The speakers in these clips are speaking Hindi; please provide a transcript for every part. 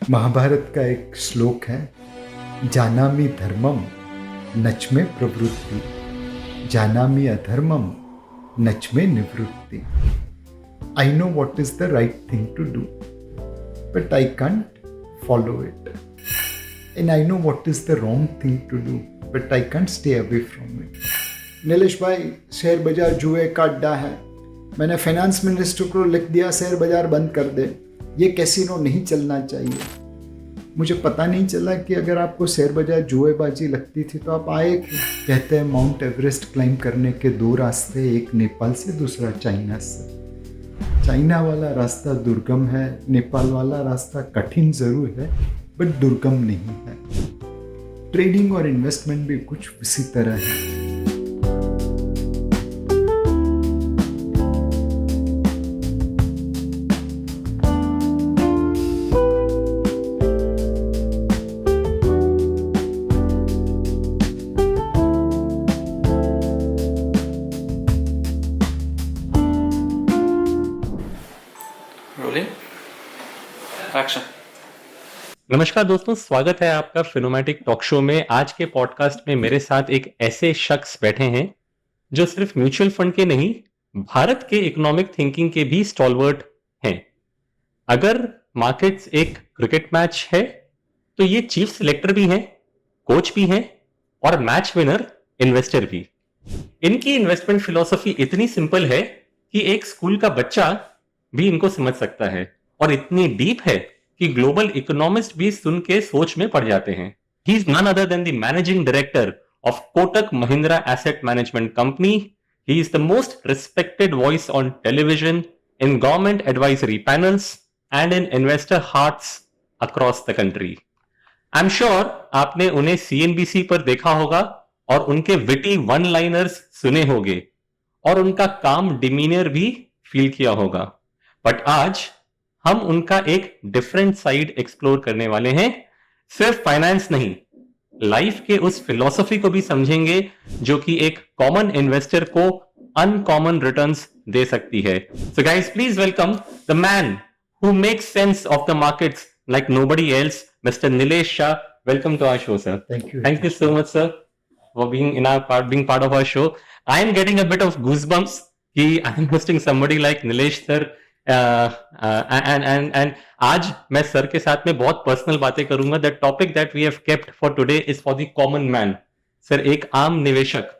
महाभारत का एक श्लोक है, जानामि धर्मम नच में प्रवृत्ति, जानामि अधर्मम नच में निवृत्ति. I know what is the right thing to do, but I can't follow it. And I know what is the wrong thing to do, but I can't stay away from it. Nilesh भाई, शेयर बाजार जुए का अड्डा है. मैंने फाइनेंस मिनिस्टर को लिख दिया शेयर बाजार बंद कर दे. ये कैसीनो नहीं चलना चाहिए. मुझे पता नहीं चला कि अगर आपको शेयर बाजार जुएबाजी लगती थी तो आप आए क्यों. कहते हैं माउंट एवरेस्ट क्लाइम करने के दो रास्ते, एक नेपाल से दूसरा चाइना से. चाइना वाला रास्ता दुर्गम है, नेपाल वाला रास्ता कठिन जरूर है बट दुर्गम नहीं है. ट्रेडिंग और इन्वेस्टमेंट भी कुछ इसी तरह है. नमस्कार दोस्तों, स्वागत है आपका फिनोमैटिक टॉक शो में. आज के पॉडकास्ट में मेरे साथ एक ऐसे शख्स बैठे हैं जो सिर्फ म्यूचुअल फंड के नहीं, भारत के इकोनॉमिक थिंकिंग के भी स्टॉलवर्ट हैं. अगर मार्केट्स एक क्रिकेट मैच है तो ये चीफ सिलेक्टर भी हैं, कोच भी हैं और मैच विनर इन्वेस्टर भी. इनकी इन्वेस्टमेंट फिलॉसफी इतनी सिंपल है कि एक स्कूल का बच्चा भी इनको समझ सकता है और इतनी डीप है कि ग्लोबल इकोनॉमिस्ट भी सुन के सोच में पड़ जाते हैं. He is none other than the managing director of Kotak Mahindra asset management company. He is the most respected voice on television, in government advisory panels and in investor hearts across the country. I am sure आपने उन्हें सीएनबीसी पर देखा होगा और उनके विटी वन लाइनर्स सुने होंगे और उनका काम डिमीनियर भी फील किया होगा. बट आज हम उनका एक डिफरेंट साइड एक्सप्लोर करने वाले हैं. सिर्फ फाइनेंस नहीं, लाइफ के उस फिलॉसफी को भी समझेंगे जो कि एक कॉमन इन्वेस्टर को अनकॉमन रिटर्न्स दे सकती है. So guys, please welcome the man who makes sense of the markets like nobody else, mister Nilesh Shah. Welcome to our show sir. Thank you so much sir for being part of our show. I am getting a bit of goosebumps कि I am hosting somebody like Nilesh sir. And आज मैं सर के साथ में बहुत पर्सनल बातें करूंगा. The topic that we have kept for today is for the common man. Sir, एक आम निवेशक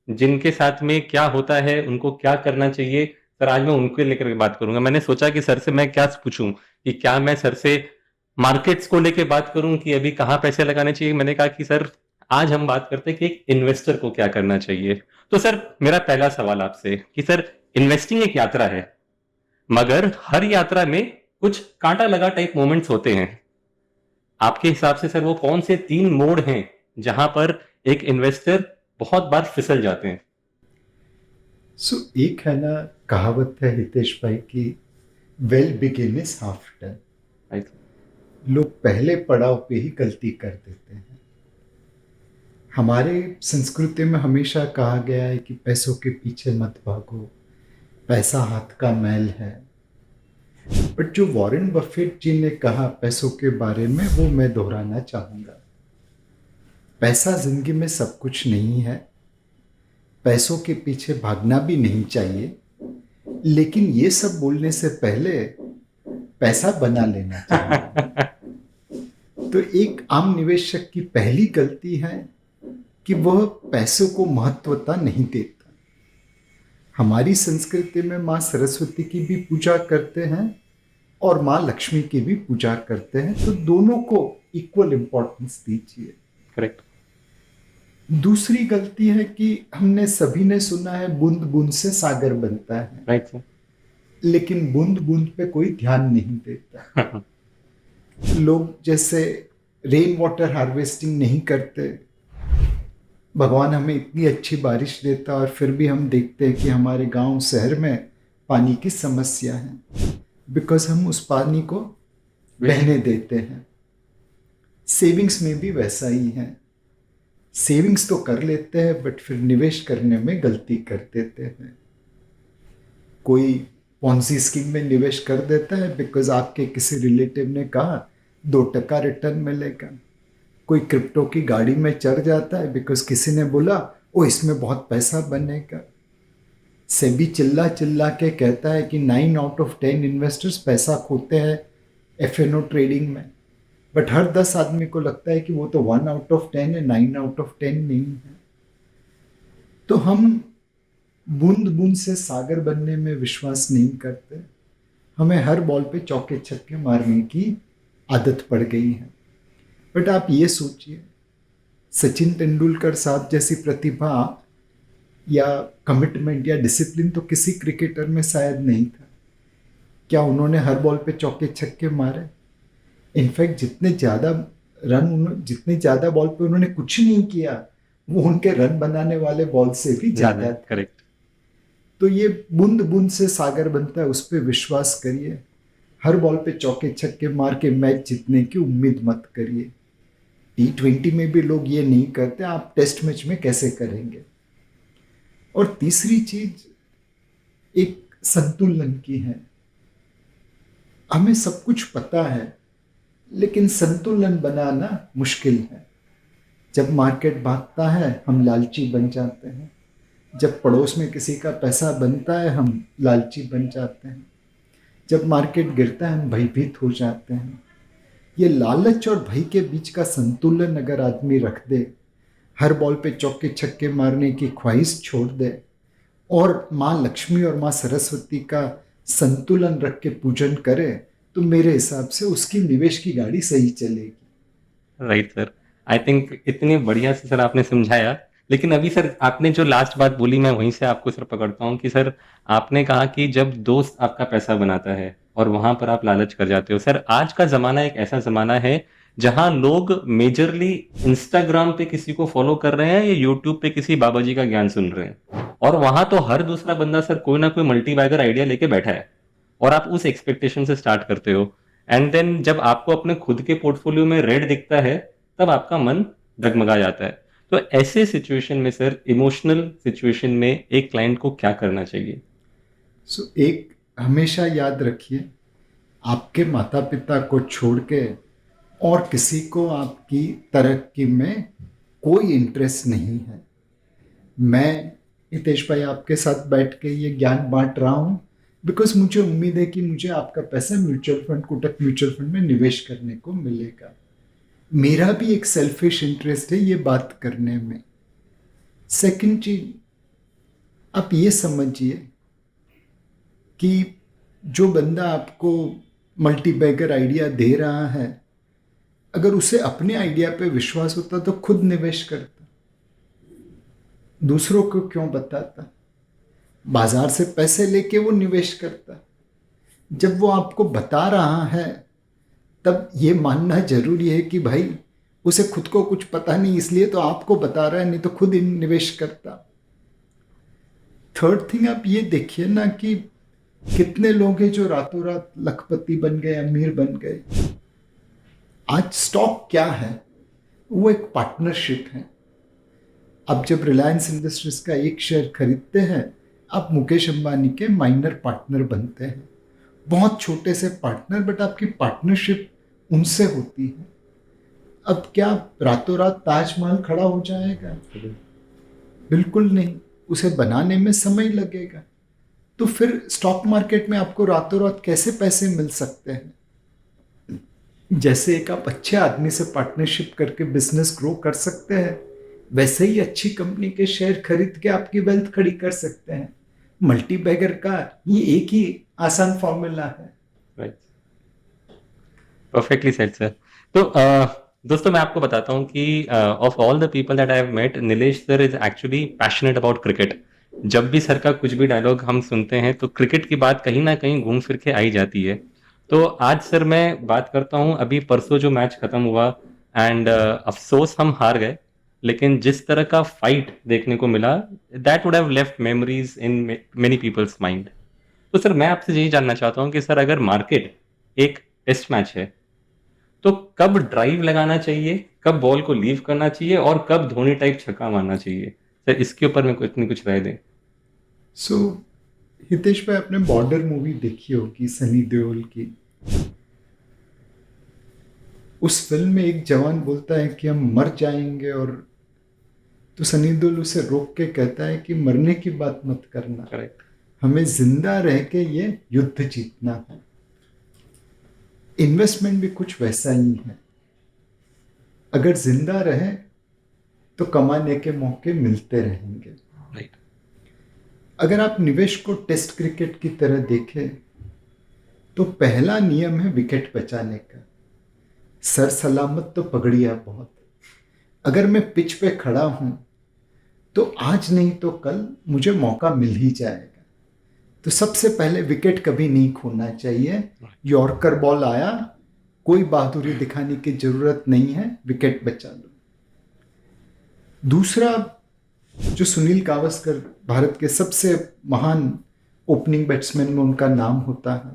जिनके साथ में क्या होता है, उनको क्या करना चाहिए, सर आज मैं उनको लेकर बात करूंगा. मैंने सोचा कि सर से मैं क्या पूछूं, कि क्या मैं सर से मार्केट्स को लेकर बात करूं कि अभी कहां पैसे लगाने चाहिए. मैंने कहा कि सर आज हम बात करते हैं कि एक इन्वेस्टर को क्या करना चाहिए. तो सर मेरा पहला सवाल आपसे कि सर, इन्वेस्टिंग एक यात्रा है, मगर हर यात्रा में कुछ कांटा लगा टाइप मोमेंट्स होते हैं. आपके हिसाब से सर वो कौन से 3 मोड़ हैं जहां पर एक इन्वेस्टर बहुत बार फिसल जाते हैं? एक है ना, कहावत है हितेश भाई की, well begin is half done. लोग पहले पड़ाव पे ही गलती कर देते हैं. हमारे संस्कृति में हमेशा कहा गया है कि पैसों के पीछे मत भागो, पैसा हाथ का मैल है. बट जो वॉरेन बफेट जी ने कहा पैसों के बारे में, वो मैं दोहराना चाहूंगा. पैसा जिंदगी में सब कुछ नहीं है, पैसों के पीछे भागना भी नहीं चाहिए, लेकिन ये सब बोलने से पहले पैसा बना लेना चाहिए. तो एक आम निवेशक की पहली गलती है कि वह पैसों को महत्वता नहीं देता. हमारी संस्कृति में माँ सरस्वती की भी पूजा करते हैं और माँ लक्ष्मी की भी पूजा करते हैं, तो दोनों को इक्वल इंपॉर्टेंस दीजिए. करेक्ट. दूसरी गलती है कि हमने सभी ने सुना है बूंद बूंद से सागर बनता है. राइट. लेकिन बूंद बूंद पे कोई ध्यान नहीं देता. लोग जैसे रेन वाटर हार्वेस्टिंग नहीं करते. भगवान हमें इतनी अच्छी बारिश देता और फिर भी हम देखते हैं कि हमारे गांव शहर में पानी की समस्या है, बिकॉज हम उस पानी को बहने देते हैं. सेविंग्स में भी वैसा ही है. सेविंग्स तो कर लेते हैं बट फिर निवेश करने में गलती कर देते हैं. कोई पॉन्जी स्कीम में निवेश कर देता है बिकॉज आपके किसी रिलेटिव ने कहा 2% रिटर्न मिलेगा। कोई क्रिप्टो की गाड़ी में चढ़ जाता है बिकॉज किसी ने बोला ओ इसमें बहुत पैसा बनेगा। सेबी चिल्ला चिल्ला के कहता है कि 9 आउट ऑफ 10 इन्वेस्टर्स पैसा खोते हैं एफएनओ ट्रेडिंग में, बट हर 10 आदमी को लगता है कि वो तो 1 आउट ऑफ 10 है, 9 आउट ऑफ 10 नहीं है। तो हम बूंद बूंद से सागर बनने में विश्वास नहीं करते। हमें हर बॉल पे चौके छक्के मारने की आदत पड़ गई है। बट आप ये सोचिए, सचिन तेंदुलकर साहब जैसी प्रतिभा या कमिटमेंट या डिसिप्लिन तो किसी क्रिकेटर में शायद नहीं था। क्या उन्होंने हर बॉल पे चौके छक्के मारे? इनफैक्ट जितने ज़्यादा बॉल पे उन्होंने कुछ नहीं किया, वो उनके रन बनाने वाले बॉल से भी ज़्यादा। करेक्ट। तो ये बूंद बूंद से सागर बनता है, उस पर विश्वास करिए। हर बॉल पे चौके छक्के मार के मैच जीतने की उम्मीद मत करिए। T20 में भी लोग ये नहीं करते, आप टेस्ट मैच में कैसे करेंगे? और तीसरी चीज एक संतुलन की है। हमें सब कुछ पता है, लेकिन संतुलन बनाना मुश्किल है। जब मार्केट भागता है हम लालची बन जाते हैं, जब पड़ोस में किसी का पैसा बनता है हम लालची बन जाते हैं, जब मार्केट गिरता है हम भयभीत हो जाते हैं। ये लालच और भय के बीच का संतुलन अगर आदमी रख दे, हर बॉल पे चौके छक्के मारने की ख्वाहिश छोड़ दे और माँ लक्ष्मी और माँ सरस्वती का संतुलन रख के पूजन करे, तो मेरे हिसाब से उसकी निवेश की गाड़ी सही चलेगी। Right sir. आई थिंक इतनी बढ़िया से सर आपने समझाया। लेकिन अभी सर आपने जो लास्ट बात बोली, मैं वहीं से आपको सर पकड़ता हूँ कि सर आपने कहा कि जब दोस्त आपका पैसा बनाता है और वहां पर आप लालच कर जाते हो। सर आज का जमाना एक ऐसा जमाना है जहां लोग मेजरली इंस्टाग्राम पे किसी को फॉलो कर रहे हैं या यूट्यूब पे किसी बाबा जी का ज्ञान सुन रहे हैं, और वहां तो हर दूसरा बंदा सर कोई ना कोई मल्टीबैगर आइडिया लेके बैठा है और आप उस एक्सपेक्टेशन से स्टार्ट करते हो। एंड देन जब आपको अपने खुद के पोर्टफोलियो में रेड दिखता है तब आपका मन डगमगा जाता है। तो ऐसे सिचुएशन में सर, इमोशनल सिचुएशन में एक क्लाइंट को क्या करना चाहिए? एक हमेशा याद रखिए, आपके माता पिता को छोड़ के और किसी को आपकी तरक्की में कोई इंटरेस्ट नहीं है। मैं हितेश भाई आपके साथ बैठ के ये ज्ञान बांट रहा हूँ बिकॉज मुझे उम्मीद है कि मुझे आपका पैसा mutual fund, Kotak mutual fund में निवेश करने को मिलेगा। मेरा भी एक सेल्फिश इंटरेस्ट है ये बात करने में। सेकंड चीज, आप ये समझिए कि जो बंदा आपको मल्टीबैगर आइडिया दे रहा है, अगर उसे अपने आइडिया पे विश्वास होता तो खुद निवेश करता, दूसरों को क्यों बताता? बाजार से पैसे लेके वो निवेश करता। जब वो आपको बता रहा है तब ये मानना जरूरी है कि भाई उसे खुद को कुछ पता नहीं, इसलिए तो आपको बता रहा है, नहीं तो खुद निवेश करता। थर्ड थिंग, आप ये देखिए ना कि कितने लोग हैं जो रातों रात लखपति बन गए, अमीर बन गए। आज स्टॉक क्या है? वो एक पार्टनरशिप है। अब जब रिलायंस इंडस्ट्रीज का एक शेयर खरीदते हैं, आप मुकेश अंबानी के माइनर पार्टनर बनते हैं। बहुत छोटे से पार्टनर, बट आपकी पार्टनरशिप उनसे होती है। अब क्या रातों रात ताजमहल खड़ा हो जाएगा? बिल्कुल नहीं, उसे बनाने में समय लगेगा। तो फिर स्टॉक मार्केट में आपको रातों रात कैसे पैसे मिल सकते हैं? जैसे एक आप अच्छे आदमी से पार्टनरशिप करके बिजनेस ग्रो कर सकते हैं, वैसे ही अच्छी कंपनी के शेयर खरीद के आपकी वेल्थ खड़ी कर सकते हैं। मल्टीबैगर का ये एक ही आसान फॉर्मूला है। Right, perfectly said sir. तो दोस्तों मैं आपको बताता हूँ कि of all the people that I have met, Nilesh sir is actually passionate about cricket. जब भी सर का कुछ भी डायलॉग हम सुनते हैं तो क्रिकेट की बात कहीं ना कहीं घूम फिर के आई जाती है। तो आज सर मैं बात करता हूँ, अभी परसों जो मैच खत्म हुआ एंड अफसोस हम हार गए, लेकिन जिस तरह का फाइट देखने को मिला, that would have left memories in many people's mind. तो सर मैं आपसे यही जानना चाहता हूँ कि सर अगर मार्केट एक टेस्ट मैच है तो कब ड्राइव लगाना चाहिए, कब बॉल को लीव करना चाहिए और कब धोनी टाइप छक्का मारना चाहिए? सर इसके ऊपर मेरे को इतनी कुछ राय दें। सो हितेश भाई, आपने बॉर्डर मूवी देखी होगी सनी देओल की। उस फिल्म में एक जवान बोलता है कि हम मर जाएंगे, और तो सनी देओल उसे रोक के कहता है कि मरने की बात मत करना, करेक्ट। हमें जिंदा रह के ये युद्ध जीतना है। इन्वेस्टमेंट भी कुछ वैसा ही है। अगर जिंदा रहे तो कमाने के मौके मिलते रहेंगे। राइट। अगर आप निवेश को टेस्ट क्रिकेट की तरह देखें तो पहला नियम है विकेट बचाने का। सर सलामत तो पगड़िया बहुत। अगर मैं पिच पे खड़ा हूं तो आज नहीं तो कल मुझे मौका मिल ही जाएगा। तो सबसे पहले विकेट कभी नहीं खोना चाहिए। यॉर्कर बॉल आया, कोई बहादुरी दिखाने की जरूरत नहीं है, विकेट बचा लो। दूसरा, जो सुनील गावस्कर भारत के सबसे महान ओपनिंग बैट्समैन में उनका नाम होता है,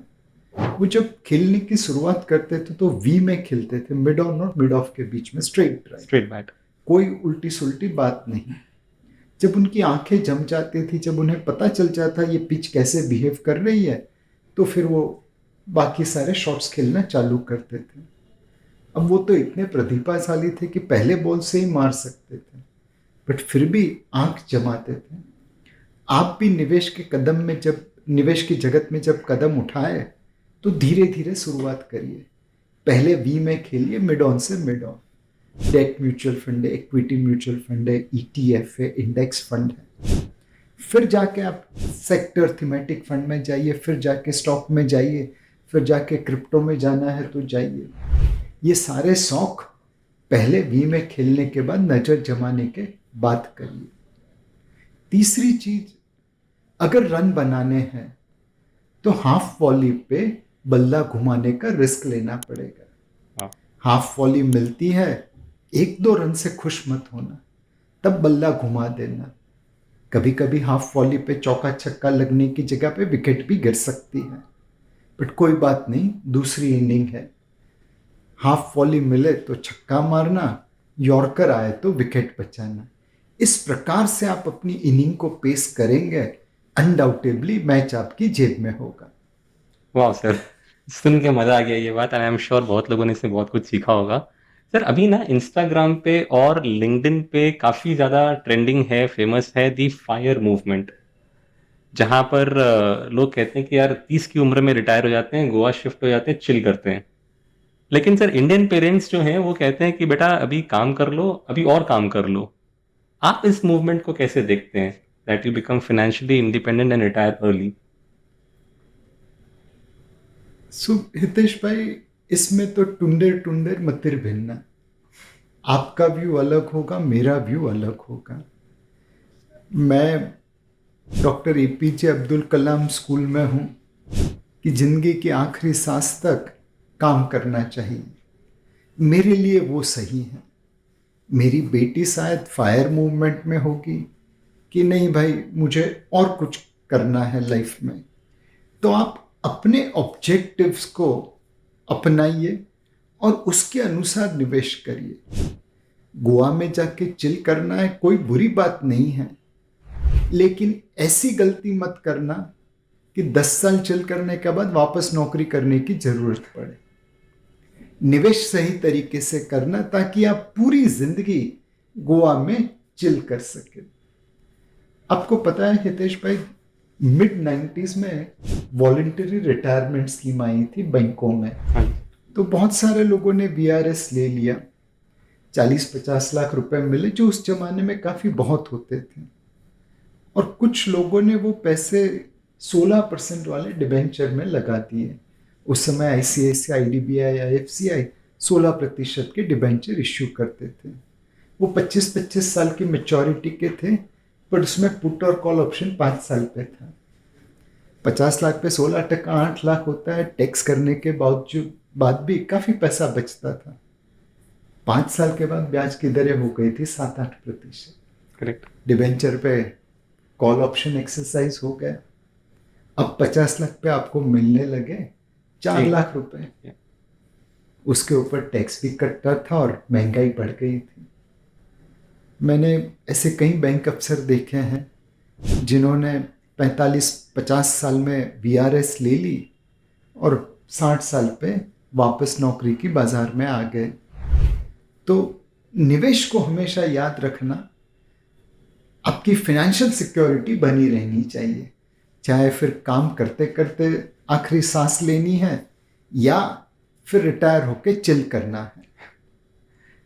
वो जब खेलने की शुरुआत करते थे तो वी में खेलते थे, मिड ऑन और मिड ऑफ के बीच में, स्ट्रेट ड्राइव, स्ट्रेट बैट। कोई उल्टी सुल्टी बात नहीं। जब उनकी आंखें जम जाती थी, जब उन्हें पता चल जाता ये पिच कैसे बिहेव कर रही है, तो फिर वो बाकी सारे शॉट्स खेलना चालू करते थे। अब वो तो इतने प्रतिभाशाली थे कि पहले बॉल से ही मार सकते थे, बट फिर भी आंख जमाते थे। आप भी निवेश की जगत में जब कदम उठाए तो धीरे धीरे शुरुआत करिए। पहले वी में खेलिए, मिड ऑन से mid on. Debt mutual fund है, इक्विटी म्यूचुअल फंड है, ईटीएफ है, इंडेक्स फंड है। फिर जाके आप सेक्टर थीमेटिक फंड में जाइए, फिर जाके स्टॉक में जाइए, फिर जाके क्रिप्टो में जाना है तो जाइए। ये सारे शौक पहले वी में खेलने के बाद, नजर जमाने के बाद करिए। तीसरी चीज, अगर रन बनाने हैं तो हाफ वॉली पे बल्ला घुमाने का रिस्क लेना पड़ेगा। हाफ वॉली मिलती है, एक दो रन से खुश मत होना, तब बल्ला घुमा देना। कभी कभी हाफ वॉली पे चौका छक्का लगने की जगह पे विकेट भी गिर सकती है, बट कोई बात नहीं, दूसरी इनिंग है। हाफ वॉली मिले तो छक्का मारना, यॉर्कर आए तो विकेट बचाना। इस प्रकार से आप अपनी इनिंग को पेश करेंगे, अनडाउटेबली मैच आपकी जेब में होगा। वाह सर, सुन के मजा आ गया ये बात, एंड आई एम श्योर बहुत लोगों ने इससे बहुत कुछ सीखा होगा। सर अभी ना इंस्टाग्राम पे और लिंक्डइन पे काफी ज्यादा ट्रेंडिंग है, फेमस है दी फायर मूवमेंट, जहां पर लोग कहते हैं कि यार 30 की उम्र में रिटायर हो जाते हैं, गोवा शिफ्ट हो जाते हैं, चिल करते हैं। लेकिन सर इंडियन पेरेंट्स जो हैं वो कहते हैं कि बेटा अभी काम कर लो, अभी और काम कर लो। आप इस मूवमेंट को कैसे देखते हैं, that you become financially independent and retire early? So Hitesh भाई, इसमें तो टुंडेर टुंडेर मतिर भिन्ना। आपका व्यू अलग होगा, मेरा व्यू अलग होगा। मैं doctor APJ Abdul Kalam school में हूँ कि जिंदगी की आखिरी सांस तक काम करना चाहिए। मेरे लिए वो सही है। मेरी बेटी शायद फायर मूवमेंट में होगी कि नहीं भाई, मुझे और कुछ करना है लाइफ में। तो आप अपने ऑब्जेक्टिव्स को अपनाइए और उसके अनुसार निवेश करिए। गोवा में जाके चिल करना है, कोई बुरी बात नहीं है, लेकिन ऐसी गलती मत करना कि 10 साल चिल करने के बाद वापस नौकरी करने की जरूरत पड़े। निवेश सही तरीके से करना ताकि आप पूरी जिंदगी गोवा में चिल कर सके। आपको पता है हितेश भाई, मिड 90s में वॉलंटरी रिटायरमेंट स्कीम आई थी बैंकों में। तो बहुत सारे लोगों ने वीआरएस ले लिया, 40-50 लाख रुपए मिले, जो उस जमाने में काफी बहुत होते थे। और कुछ लोगों ने वो पैसे 16% वाले डिबेंचर में लगा दिए। उस समय आईसीआईसीआई, आईडीबीआई, आईएफसीआई 16% के डिबेंचर इश्यू करते थे। वो 25-25 साल की मेच्योरिटी के थे, पर उसमें पुट और कॉल ऑप्शन 5 साल पे था। 50 लाख पे 16%, 8 लाख होता है। टैक्स करने के बाद भी काफी पैसा बचता था। 5 साल के बाद ब्याज की दरें हो गई थी 7-8%। करेक्ट। डिबेंचर पे कॉल ऑप्शन एक्सरसाइज हो गया। अब 50 लाख पे आपको मिलने लगे 4 लाख रुपए। उसके ऊपर टैक्स भी कटता था और महंगाई बढ़ गई थी। मैंने ऐसे कई बैंक अफसर देखे हैं जिन्होंने 45-50 साल में वीआरएस ले ली और 60 साल पे वापस नौकरी की बाजार में आ गए। तो निवेश को हमेशा याद रखना, आपकी फाइनेंशियल सिक्योरिटी बनी रहनी चाहिए, चाहे फिर काम करते करते आखिरी सांस लेनी है या फिर रिटायर होके चिल करना है।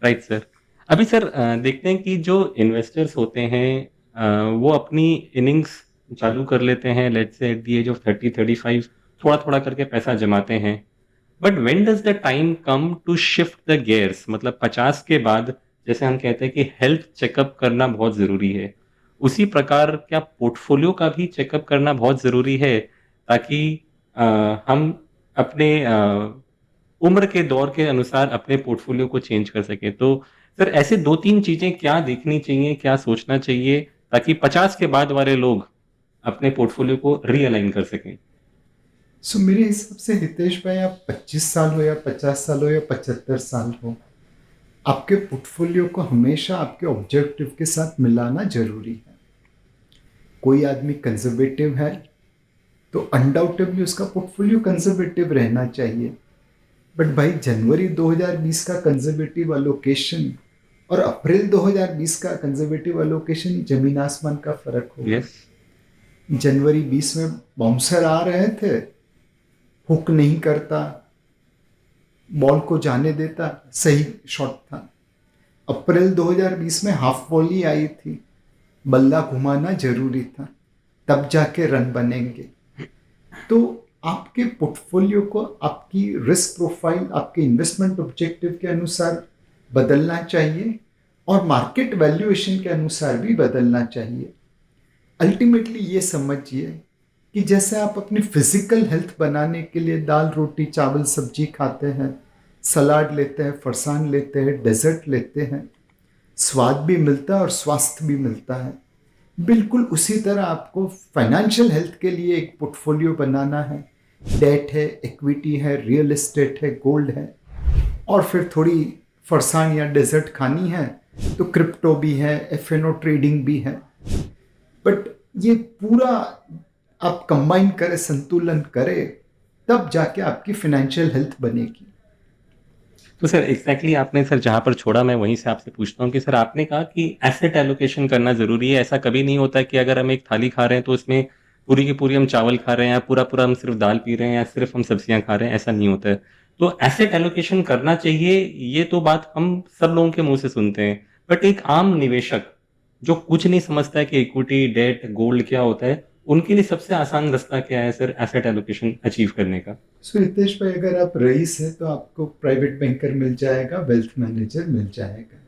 Right sir. अभी सर देखते हैं कि जो इन्वेस्टर्स होते हैं वो अपनी इनिंग्स चालू कर लेते हैं, let's say at the age of 30-35, थोड़ा-थोड़ा करके पैसा जमाते हैं। But when does the time come to shift the gears? मतलब 50 के बाद जैसे हम कहते हैं कि हेल्थ चेकअप करना बहुत ज़रूरी है, उसी प्रकार क्या पोर्टफोलियो का भी चेकअप करना बहुत ज़रूरी है ताकि अ, हम अपने उम्र के दौर के अनुसार अपने पोर्टफोलियो को चेंज कर सकें? तो सर ऐसे 2-3 चीज़ें क्या देखनी चाहिए, क्या सोचना चाहिए ताकि 50 के बाद वाले लोग अपने पोर्टफोलियो को रीअलाइन कर सकें? सो मेरे हिसाब से हितेश भाई, आप 25 साल हो या 50 साल हो या 75 साल हो, आपके पोर्टफोलियो को हमेशा आपके ऑब्जेक्टिव के साथ मिलाना जरूरी है। कोई आदमी कंजर्वेटिव है तो अनडाउटेबली उसका पोर्टफोलियो कंजर्वेटिव रहना चाहिए। बट भाई, जनवरी 2020 का कंजर्वेटिव अलोकेशन और अप्रैल 2020 का कंजर्वेटिव अलोकेशन जमीन आसमान का फर्क होगा। यस। जनवरी 20 में बाउंसर आ रहे थे, हुक नहीं करता, बॉल को जाने देता, सही शॉट था। अप्रैल 2020 में हाफ बॉल ही आई थी, बल्ला घुमाना जरूरी था, तब जाके रन बनेंगे। तो आपके पोर्टफोलियो को आपकी रिस्क प्रोफाइल, आपके इन्वेस्टमेंट ऑब्जेक्टिव के अनुसार बदलना चाहिए और मार्केट वैल्यूएशन के अनुसार भी बदलना चाहिए। अल्टीमेटली ये समझिए कि जैसे आप अपनी फिजिकल हेल्थ बनाने के लिए दाल रोटी चावल सब्जी खाते हैं, सलाद लेते हैं, फरसान लेते हैं, डेजर्ट लेते हैं, स्वाद भी मिलता है और स्वास्थ्य भी मिलता है, बिल्कुल उसी तरह आपको फाइनेंशियल हेल्थ के लिए एक पोर्टफोलियो बनाना है। डेट है, इक्विटी है, रियल एस्टेट है, गोल्ड है, और फिर थोड़ी फरसान या डेजर्ट खानी है तो क्रिप्टो भी है, एफएनओ ट्रेडिंग भी है। बट ये पूरा आप कंबाइन करें, संतुलन करें, तब जाके आपकी फाइनेंशियल हेल्थ बनेगी। तो सर एग्ज़ैक्टली आपने सर जहाँ पर छोड़ा मैं वहीं से आपसे पूछता हूँ कि सर आपने कहा कि एसेट एलोकेशन करना ज़रूरी है। ऐसा कभी नहीं होता कि अगर हम एक थाली खा रहे हैं तो उसमें पूरी की पूरी हम चावल खा रहे हैं या पूरा-पूरा हम सिर्फ़ दाल पी रहे हैं या सिर्फ़ हम सब्जियाँ खा रहे हैं, ऐसा नहीं होता है। तो एसेट एलोकेशन करना चाहिए, ये तो बात हम सब लोगों के मुँह से सुनते हैं। बट एक आम निवेशक जो कुछ नहीं समझता है कि इक्विटी, डेट, गोल्ड क्या होता है, उनके लिए सबसे आसान रास्ता क्या है सर एसेट एलोकेशन अचीव करने का? सो हितेश भाई, अगर आप रईस हैं तो आपको प्राइवेट बैंकर मिल जाएगा, वेल्थ मैनेजर मिल जाएगा।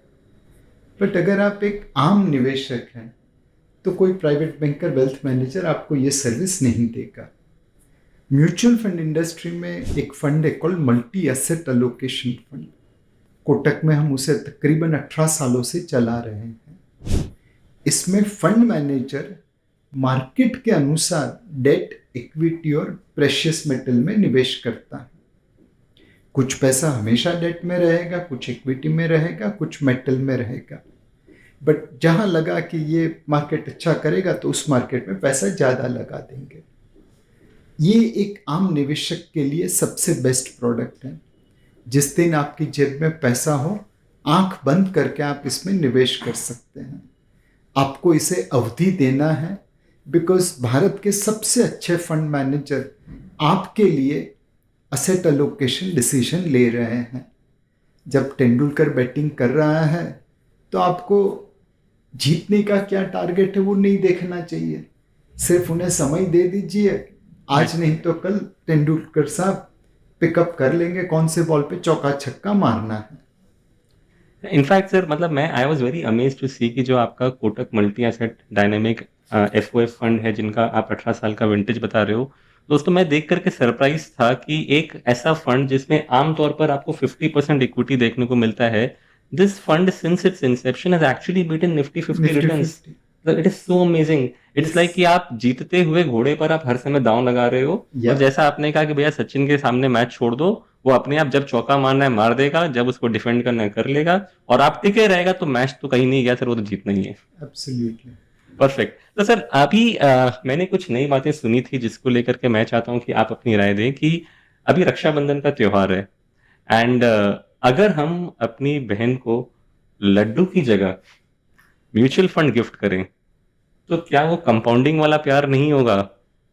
बट अगर आप एक आम निवेशक हैं तो कोई प्राइवेट बैंकर, वेल्थ मैनेजर आपको ये सर्विस नहीं देगा। म्यूचुअल फंड इंडस्ट्री में एक फंड है called multi asset allocation fund. Kotak में हम उसे तकरीबन 18 सालों से चला रहे हैं। इसमें फंड मैनेजर मार्केट के अनुसार डेट, इक्विटी और प्रेशियस मेटल में निवेश करता है। कुछ पैसा हमेशा डेट में रहेगा, कुछ इक्विटी में रहेगा, कुछ मेटल में रहेगा। बट जहां लगा कि ये मार्केट अच्छा करेगा तो उस मार्केट में पैसा ज़्यादा लगा देंगे। ये एक आम निवेशक के लिए सबसे बेस्ट प्रोडक्ट है। जिस दिन आपकी जेब में पैसा हो, आंख बंद करके आप इसमें निवेश कर सकते हैं। आपको इसे अवधि देना है, बिकॉज भारत के सबसे अच्छे फंड मैनेजर आपके लिए असेट एलोकेशन डिसीजन ले रहे हैं। जब तेंदुलकर बैटिंग कर रहा है तो आपको जीतने का क्या टारगेट है वो नहीं देखना चाहिए, सिर्फ उन्हें समय दे दीजिए। आज नहीं तो कल तेंदुलकर साहब पिकअप कर लेंगे कौन से बॉल पे चौका छक्का मारना है। इनफैक्ट सर मतलब मैं I was very amazed to see कि जो आपका Kotak multi asset dynamic FOF fund है जिनका आप 18 साल का विंटेज बता रहे हो। दोस्तों मैं देख कर के सरप्राइज़ था कि एक ऐसा फंड जिसमें आम तौर पर आपको 50% इक्विटी देखने को मिलता है, this fund since its inception has actually beaten Nifty 50 returns. It is so amazing. It's like कि आप जीतते हुए घोड़े पर आप हर समय दांव लगा रहे हो। Yeah. और जैसा आपने कहा कि भैया सचिन के सामने मैच छोड़ दो, वो अपने आप जब चौका मारना है मार देगा, जब उसको डिफेंड करना है कर लेगा, और आप टिके रहेगा तो मैच तो कहीं नहीं गया सर, वो तो जीतना ही है। एब्सोल्युटली। परफेक्ट। तो सर अभी मैंने कुछ नई बातें सुनी थी जिसको लेकर के मैं चाहता हूँ कि आप अपनी राय दें कि अभी रक्षाबंधन का त्योहार है एंड अगर हम अपनी बहन को लड्डू की जगह म्यूचुअल फंड गिफ्ट करें तो क्या वो कंपाउंडिंग वाला प्यार नहीं होगा?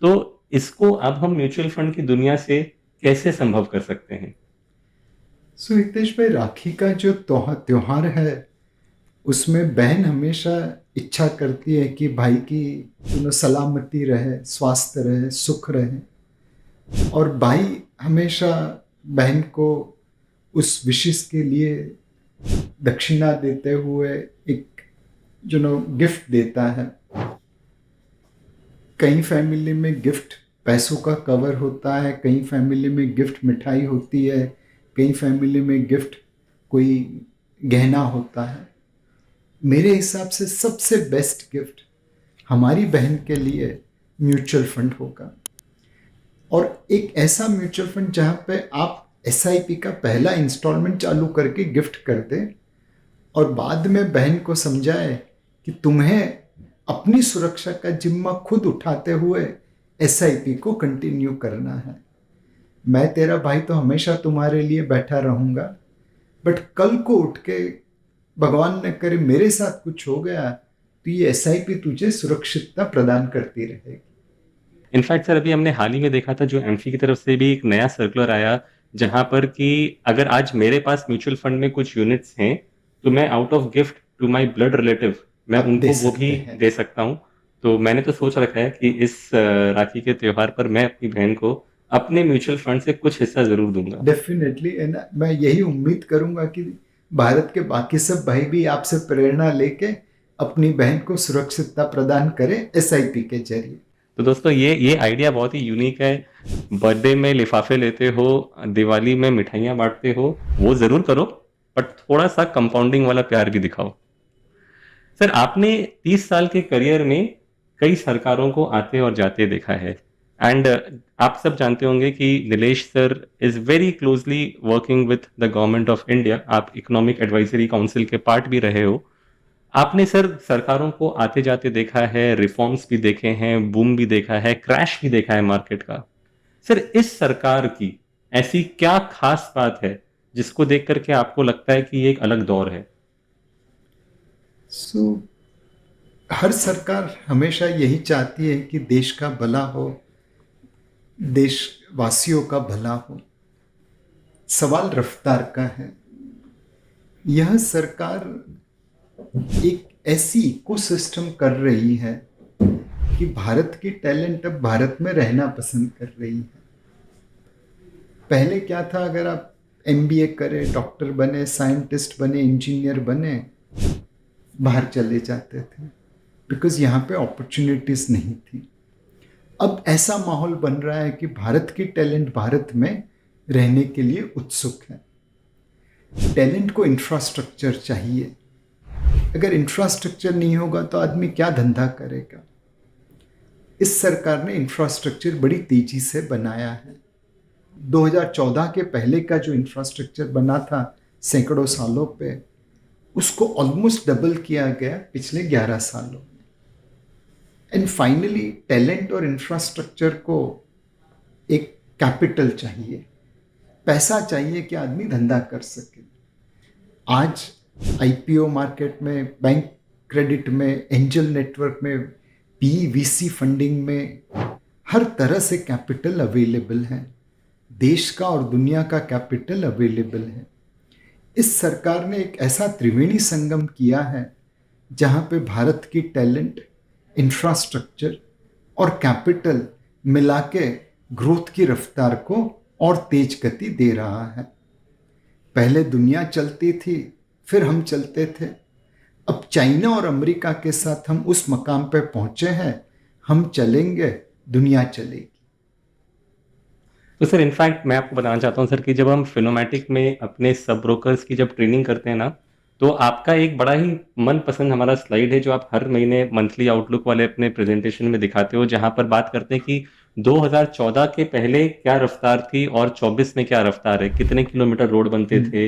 तो इसको अब हम म्यूचुअल फंड की दुनिया से कैसे संभव कर सकते हैं? सो हितेश भाई, राखी का जो त्योहार है उसमें बहन हमेशा इच्छा करती है कि भाई की सलामती रहे, स्वास्थ्य रहे, सुख रहे। और भाई हमेशा बहन को उस विशेष के लिए दक्षिणा देते हुए एक गिफ्ट देता है। कई फैमिली में गिफ्ट पैसों का कवर होता है, कई फैमिली में गिफ्ट मिठाई होती है, कई फैमिली में गिफ्ट कोई गहना होता है। मेरे हिसाब से सबसे बेस्ट गिफ्ट हमारी बहन के लिए म्यूचुअल फंड होगा। और एक ऐसा म्यूचुअल फंड जहाँ पे आप SIP का पहला इंस्टॉलमेंट चालू करके गिफ्ट कर दें और बाद में बहन को समझाए कि तुम्हें अपनी सुरक्षा का जिम्मा खुद उठाते हुए SIP को कंटिन्यू करना है। मैं तेरा भाई तो हमेशा तुम्हारे लिए बैठा रहूँगा, बट कल को उठ के भगवान न करे मेरे साथ कुछ हो गया तो ये SIP तुझे सुरक्षितता प्रदान करती रहेगी। इनफैक्ट सर, अभी हमने हाल ही में देखा था जो एम्फी की तरफ से भी एक नया सर्कुलर आया जहां पर कि अगर आज मेरे पास म्यूचुअल फंड में कुछ यूनिट्स हैं तो मैं out of gift to my blood relative मैं आप उनको दे वो भी सकते हैं। दे सकता हूं। तो मैंने तो सोच रखा है कि इस राखी के त्योहार पर मैं अपनी बहन को अपने म्यूचुअल फंड से कुछ हिस्सा जरूर दूंगा। डेफिनेटली, मैं यही उम्मीद करूंगा कि भारत के बाकी सब भाई भी आपसे प्रेरणा लेके अपनी बहन को सुरक्षितता प्रदान करें SIP के जरिए। तो दोस्तों, ये आइडिया बहुत ही यूनिक है। बर्थडे में लिफाफे लेते हो, दिवाली में मिठाइयाँ बांटते हो, वो ज़रूर करो, बट थोड़ा सा कंपाउंडिंग वाला प्यार भी दिखाओ। सर, आपने 30 साल के करियर में कई सरकारों को आते और जाते देखा है एंड आप सब जानते होंगे कि Nilesh sir is very closely working with the government of India. आप इकोनॉमिक एडवाइजरी काउंसिल के पार्ट भी रहे हो। आपने सर सरकारों को आते जाते देखा है, रिफॉर्म्स भी देखे हैं, बूम भी देखा है, क्रैश भी देखा है मार्केट का। सर, इस सरकार की ऐसी क्या खास बात है जिसको देख करके आपको लगता है कि ये एक अलग दौर है? सो हर सरकार हमेशा यही चाहती है कि देश का भला हो, देशवासियों का भला हो। सवाल रफ्तार का है। यह सरकार एक ऐसी इकोसिस्टम कर रही है कि भारत की टैलेंट अब भारत में रहना पसंद कर रही है। पहले क्या था, अगर आप MBA करें, डॉक्टर बने, साइंटिस्ट बने, इंजीनियर बने, बाहर चले जाते थे बिकॉज यहाँ पे अपॉर्चुनिटीज नहीं थी। अब ऐसा माहौल बन रहा है कि भारत की टैलेंट भारत में रहने के लिए उत्सुक है। टैलेंट को इंफ्रास्ट्रक्चर चाहिए। अगर इंफ्रास्ट्रक्चर नहीं होगा तो आदमी क्या धंधा करेगा। इस सरकार ने इंफ्रास्ट्रक्चर बड़ी तेजी से बनाया है। 2014 के पहले का जो इंफ्रास्ट्रक्चर बना था सैकड़ों सालों पे, उसको ऑलमोस्ट डबल किया गया पिछले 11 सालों में। एंड फाइनली टैलेंट और इंफ्रास्ट्रक्चर को एक कैपिटल चाहिए, पैसा चाहिए कि आदमी धंधा कर सके। आज IPO मार्केट में, बैंक क्रेडिट में, एंजल नेटवर्क में, PVC फंडिंग में हर तरह से कैपिटल अवेलेबल है। देश का और दुनिया का कैपिटल अवेलेबल है। इस सरकार ने एक ऐसा त्रिवेणी संगम किया है जहां पे भारत की टैलेंट, इंफ्रास्ट्रक्चर और कैपिटल मिला के ग्रोथ की रफ्तार को और तेज गति दे रहा है। पहले दुनिया चलती थी, फिर हम चलते थे। अब चाइना और अमेरिका के साथ हम उस मकाम पे पहुंचे हैं, हम चलेंगे, दुनिया चलेगी। तो सर, इनफैक्ट मैं आपको बताना चाहता हूँ सर कि जब हम फिनोमैटिक में अपने सब ब्रोकर्स की जब ट्रेनिंग करते हैं ना, तो आपका एक बड़ा ही मनपसंद हमारा स्लाइड है जो आप हर महीने मंथली आउटलुक वाले अपने प्रेजेंटेशन में दिखाते हो, जहां पर बात करते हैं कि 2014 के पहले क्या रफ्तार थी और 24 में क्या रफ्तार है, कितने किलोमीटर रोड बनते थे,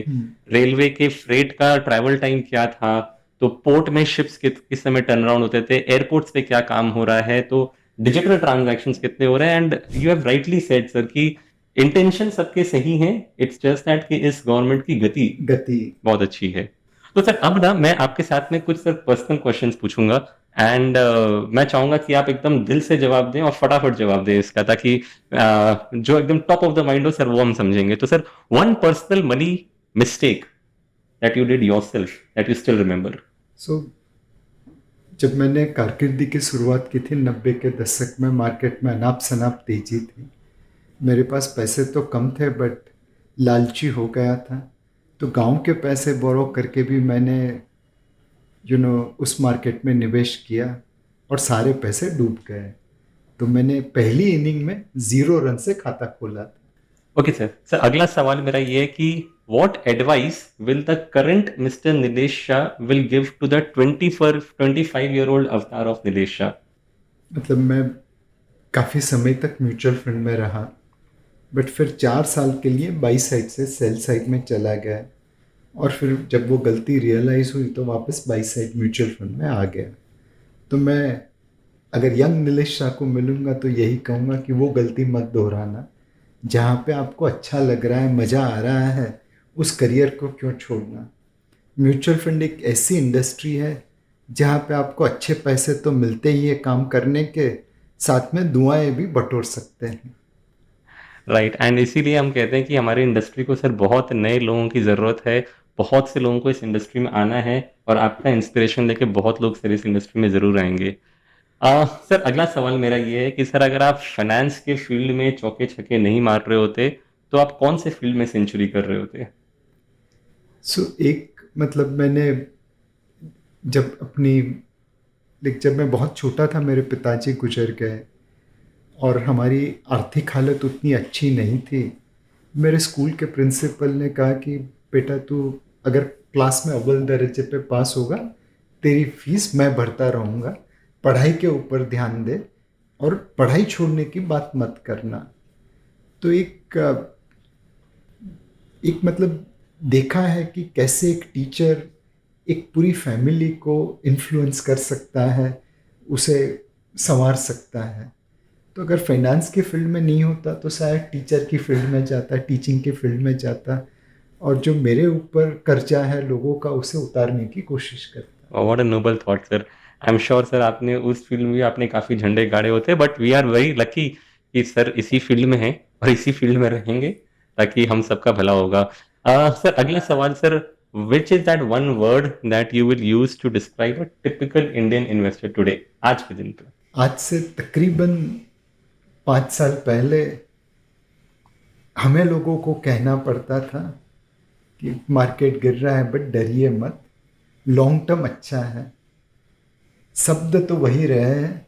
रेलवे के फ्रेट का ट्रैवल टाइम क्या था, तो पोर्ट में शिप्स किस समय टर्न अराउंड होते थे, एयरपोर्ट्स पे क्या काम हो रहा है, तो डिजिटल ट्रांजैक्शंस कितने हो रहे हैं। And you have rightly said sir कि इंटेंशन सबके सही हैं, इट्स जस्ट दैट कि इस गवर्नमेंट की गति गति। बहुत अच्छी है। तो सर अब ना मैं आपके साथ में कुछ सर पर्सनल क्वेश्चंस पूछूंगा एंड मैं चाहूंगा कि आप एकदम दिल से जवाब दें और फटाफट जवाब दें इसका, ताकि जो एकदम टॉप ऑफ द माइंड हो सर वो हम समझेंगे। तो sir, one personal money mistake that you did yourself that you still remember. So जब मैंने कारकिर्दी की शुरुआत की थी 90 के दशक में, मार्केट में अनाप शनाप तेजी थी। मेरे पास पैसे तो कम थे बट लालची हो गया था। तो गांव के पैसे बोरो करके भी मैंने उस मार्केट में निवेश किया और सारे पैसे डूब गए। तो मैंने पहली इनिंग में 0 रन से खाता खोला था। Okay sir. सर अगला सवाल मेरा ये है कि what advice will the current mister Nilesh Shah will give to the 25-year-old अवतार ऑफ नीलेश शाह? मतलब मैं काफ़ी समय तक म्यूचुअल फंड में रहा, बट फिर 4 साल के लिए बाई साइड से सेल साइड में चला गया। और फिर जब वो गलती रियलाइज़ हुई तो वापस बाई साइड म्यूचुअल फंड में आ गया। तो मैं अगर यंग नीलेश शाह को मिलूंगा तो यही कहूँगा कि वो गलती मत दोहराना। जहाँ पे आपको अच्छा लग रहा है, मज़ा आ रहा है, उस करियर को क्यों छोड़ना। म्यूचुअल फंड एक ऐसी इंडस्ट्री है जहाँ पे आपको अच्छे पैसे तो मिलते ही है काम करने के, साथ में दुआएं भी बटोर सकते हैं। राइट, एंड इसीलिए हम कहते हैं कि हमारी इंडस्ट्री को सर बहुत नए लोगों की ज़रूरत है। बहुत से लोगों को इस इंडस्ट्री में आना है और आपका इंस्पिरेशन लेके बहुत लोग सर इस इंडस्ट्री में ज़रूर आएंगे। सर अगला सवाल मेरा ये है कि सर अगर आप फाइनेंस के फील्ड में चौके छक्के नहीं मार रहे होते तो आप कौन से फील्ड में सेंचुरी कर रहे होते? एक मतलब मैंने जब मैं बहुत छोटा था मेरे पिताजी गुजर गए और हमारी आर्थिक हालत उतनी अच्छी नहीं थी। मेरे स्कूल के प्रिंसिपल ने कहा कि बेटा तू अगर क्लास में अव्वल दर्जे पे पास होगा तेरी फीस मैं भरता रहूँगा, पढ़ाई के ऊपर ध्यान दे और पढ़ाई छोड़ने की बात मत करना। तो एक मतलब देखा है कि कैसे एक टीचर एक पूरी फैमिली को इन्फ्लुएंस कर सकता है, उसे संवार सकता है। तो अगर फाइनेंस के फील्ड में नहीं होता तो शायद टीचर की फील्ड में जाता, टीचिंग की फील्ड में जाता, और जो मेरे ऊपर कर्जा है लोगों का उसे उतारने की कोशिश करता। What a noble thought sir. I am sure sir आपने उस फील्ड में भी आपने काफ़ी झंडे गाड़े होते, but we are very lucky कि सर इसी फील्ड में हैं और इसी फील्ड में रहेंगे ताकि हम सबका भला होगा। सर अगला सवाल sir, which is that one word that you will use to describe a typical Indian investor today, आज के दिन पे? आज से तकरीबन 5 साल पहले हमें लोगों को कहना पड़ता था कि मार्केट गिर रहा है बट डरिए मत, लॉन्ग टर्म अच्छा है। शब्द तो वही रहे हैं।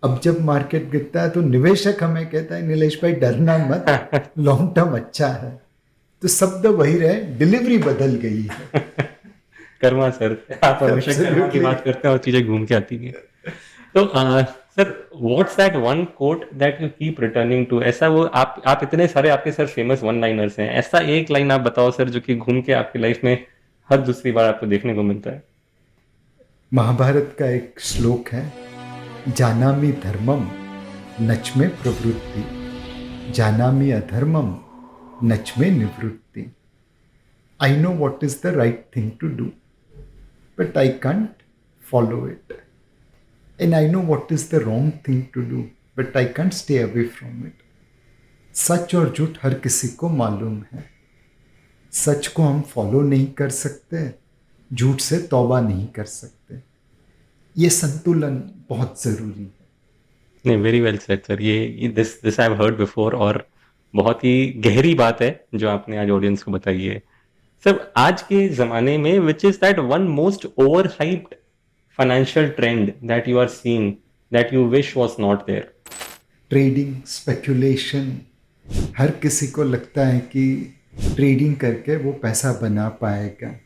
अब जब मार्केट गिरता है तो निवेशक हमें कहता है नीलेश भाई डरना मत, लॉन्ग टर्म अच्छा है। तो शब्द वही रहे, डिलीवरी बदल गई है। कर्मा सर, आप हमेशा कर्मा की बात करते हैं और चीजें घूम के आती हैं। तो sir what's that one quote that you keep returning to? ऐसा वो आप इतने सारे आपके सर फेमस वन लाइनर्स हैं, ऐसा एक लाइन आप बताओ सर जो कि घूम के आपकी लाइफ में हर दूसरी बार आपको देखने को मिलता है। महाभारत का एक श्लोक है, जानामि धर्मम नच में प्रवृत्ति, जानामि अधर्मम नच में निवृत्ति। I know what is the right thing to do but I can't follow it, and I know what is the wrong thing to do but I can't stay away from it. सच और झूठ हर किसी को मालूम है। सच को हम फॉलो नहीं कर सकते, झूठ से तौबा नहीं कर सकते। ये संतुलन बहुत ज़रूरी है। नहीं, वेरी वेल सेड सर। ये this I have heard before और बहुत ही गहरी बात है जो आपने आज ऑडियंस को बताई है। सर आज के ज़माने में which is that one most over hyped financial trend that you are seeing that you wish was not there? Trading, speculation. हर किसी को लगता है कि ट्रेडिंग करके वो पैसा बना पाएगा।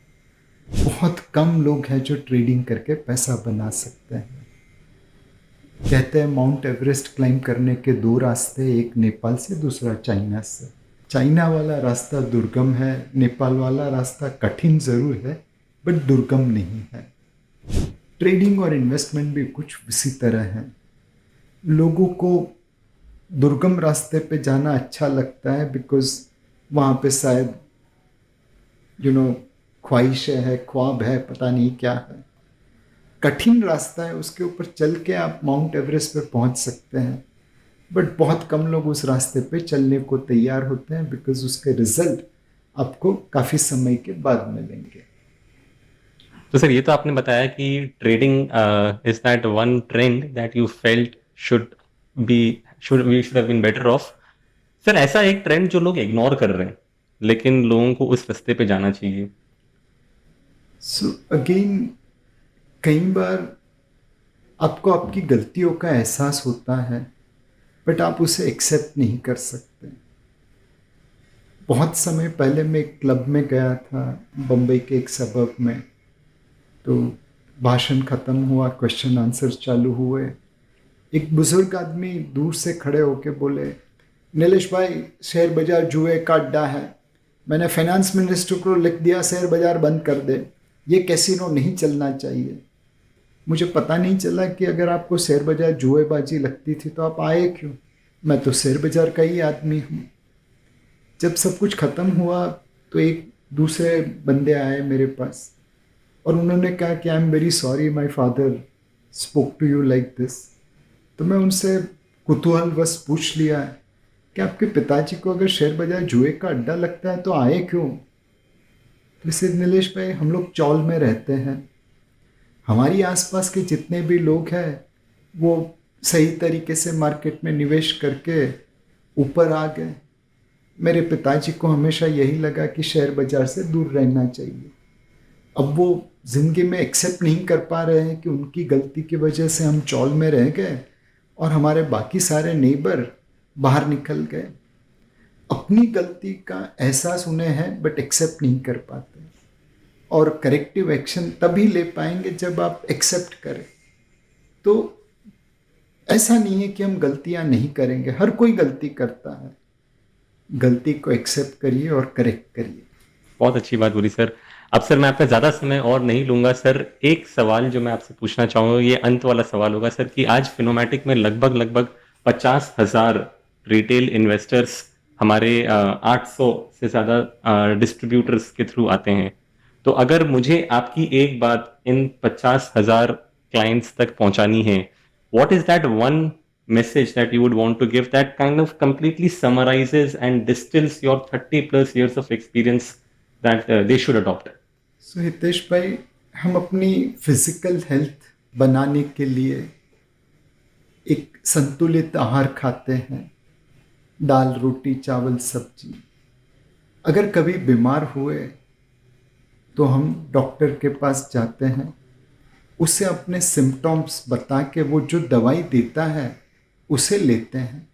बहुत कम लोग हैं जो ट्रेडिंग करके पैसा बना सकते हैं। कहते हैं माउंट एवरेस्ट क्लाइंब करने के 2 रास्ते, एक नेपाल से दूसरा चाइना से। चाइना वाला रास्ता दुर्गम है, नेपाल वाला रास्ता कठिन ज़रूर है बट दुर्गम नहीं है। ट्रेडिंग और इन्वेस्टमेंट भी कुछ इसी तरह है। लोगों को दुर्गम रास्ते पे जाना अच्छा लगता है बिकॉज वहाँ पे शायद ख्वाहिश है, ख्वाब है, पता नहीं क्या है। कठिन रास्ता है, उसके ऊपर चल के आप माउंट एवरेस्ट पे पहुंच सकते हैं, बट बहुत कम लोग उस रास्ते पे चलने को तैयार होते हैं बिकॉज उसके रिजल्ट आपको काफ़ी समय के बाद मिलेंगे। तो सर ये तो आपने बताया कि trading is that one trend that you felt should be should we should have been better off. Sir ऐसा एक ट्रेंड जो लोग इग्नोर कर रहे हैं लेकिन लोगों को उस रास्ते पे जाना चाहिए। सो अगेन, कई बार आपको आपकी गलतियों का एहसास होता है बट आप उसे एक्सेप्ट नहीं कर सकते। बहुत समय पहले मैं एक क्लब में गया था बम्बई के एक सबब में, तो भाषण ख़त्म हुआ, क्वेश्चन आंसर चालू हुए। एक बुजुर्ग आदमी दूर से खड़े होके बोले, नीलेश भाई शेयर बाजार जुए का अड्डा है, मैंने फाइनेंस मिनिस्टर को लिख दिया शेयर बाजार बंद कर दे, ये कैसीनो नहीं चलना चाहिए। मुझे पता नहीं चला कि अगर आपको शेयर बाजार जुएबाजी लगती थी तो आप आए क्यों। मैं तो शेयर बाजार का ही आदमी हूँ। जब सब कुछ ख़त्म हुआ तो एक दूसरे बंदे आए मेरे पास और उन्होंने कहा कि I am very sorry my father spoke to you like this. तो मैं उनसे कुतूहलवश पूछ लिया कि आपके पिताजी को अगर शेयर बाजार जुए का अड्डा लगता है तो आए क्यों। जैसे नीलेश भाई, हम लोग चौल में रहते हैं, हमारी आसपास के जितने भी लोग हैं वो सही तरीके से मार्केट में निवेश करके ऊपर आ गए। मेरे पिताजी को हमेशा यही लगा कि शेयर बाजार से दूर रहना चाहिए। अब वो ज़िंदगी में एक्सेप्ट नहीं कर पा रहे हैं कि उनकी गलती की वजह से हम चौल में रह गए और हमारे बाकी सारे नेबर बाहर निकल गए। अपनी गलती का एहसास उन्हें है बट एक्सेप्ट नहीं कर पाते, और करेक्टिव एक्शन तभी ले पाएंगे जब आप एक्सेप्ट करें। तो ऐसा नहीं है कि हम गलतियां नहीं करेंगे, हर कोई गलती करता है। गलती को एक्सेप्ट करिए और करेक्ट करिए। बहुत अच्छी बात बोली सर। अब सर मैं आपका ज़्यादा समय और नहीं लूंगा सर। एक सवाल जो मैं आपसे पूछना चाहूँगा, ये अंत वाला सवाल होगा सर, कि आज फिनोमैटिक में लगभग 50,000 रिटेल इन्वेस्टर्स हमारे 800 से ज़्यादा डिस्ट्रीब्यूटर्स के थ्रू आते हैं। तो अगर मुझे आपकी एक बात इन 50,000 क्लाइंट्स तक पहुंचानी है, what is that one message that you would want to give that kind of completely summarizes and distills your 30 plus years of experience that they should adopt? सो हितेश भाई, हम अपनी फिजिकल हेल्थ बनाने के लिए एक संतुलित आहार खाते हैं, दाल रोटी चावल सब्जी। अगर कभी बीमार हुए तो हम डॉक्टर के पास जाते हैं, उसे अपने सिम्टम्स बता के वो जो दवाई देता है उसे लेते हैं।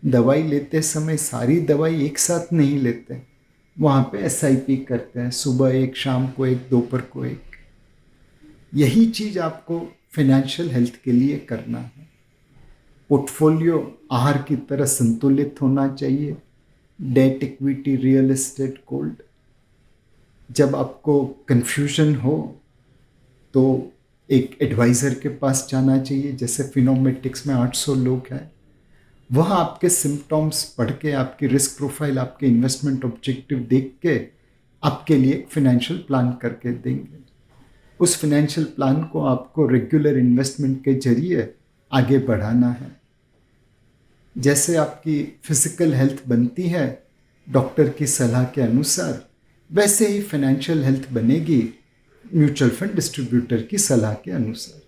दवाई लेते समय सारी दवाई एक साथ नहीं लेते, वहाँ पे SIP करते हैं, सुबह एक, शाम को एक, दोपहर को एक। यही चीज़ आपको फाइनेंशियल हेल्थ के लिए करना है। पोर्टफोलियो आहार की तरह संतुलित होना चाहिए, debt, equity, real estate, gold. जब आपको कन्फ्यूजन हो तो एक एडवाइज़र के पास जाना चाहिए। जैसे फिनोमेटिक्स में 800 लोग हैं, वह आपके सिम्टम्स पढ़ के, आपकी रिस्क प्रोफाइल, आपके इन्वेस्टमेंट ऑब्जेक्टिव देख के आपके लिए एक फिनेंशियल प्लान करके देंगे। उस फिनेंशियल प्लान को आपको रेगुलर इन्वेस्टमेंट के जरिए आगे बढ़ाना है। जैसे आपकी फिजिकल हेल्थ बनती है डॉक्टर की सलाह के अनुसार, वैसे ही फाइनेंशियल हेल्थ बनेगी म्यूचुअल फंड डिस्ट्रीब्यूटर की सलाह के अनुसार।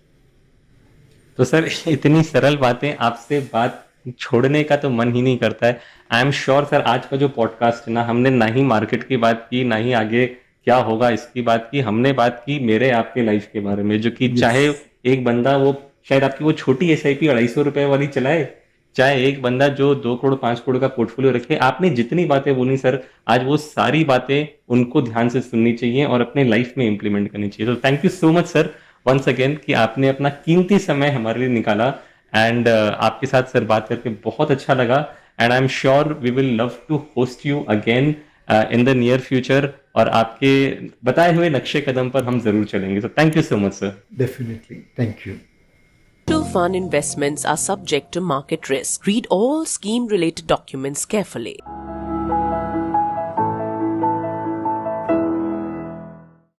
तो सर इतनी सरल बातें, आपसे बात छोड़ने का तो मन ही नहीं करता है। आई एम श्योर सर आज का जो पॉडकास्ट है ना, हमने ना ही मार्केट की बात की, ना ही आगे क्या होगा इसकी बात की, हमने बात की मेरे आपके लाइफ के बारे में। जो कि चाहे एक बंदा वो शायद आपकी वो छोटी SIP 250 रुपए वाली चलाए, चाहे एक बंदा जो 2 करोड़ 5 करोड़ का पोर्टफोलियो रखे, आपने जितनी बातें बोली सर आज, वो सारी बातें उनको ध्यान से सुननी चाहिए और अपने लाइफ में इंप्लीमेंट करनी चाहिए। तो thank you so much sir once again कि आपने अपना कीमती समय हमारे लिए निकाला। एंड आपके साथ सर बात करके बहुत अच्छा लगा, and I am sure we will love to host you again in the near future, और आपके बताए हुए नक्शे कदम पर हम जरूर चलेंगे। तो thank you so much sir. Definitely, thank you. fund investments are subject to market risk. Read all scheme related documents carefully.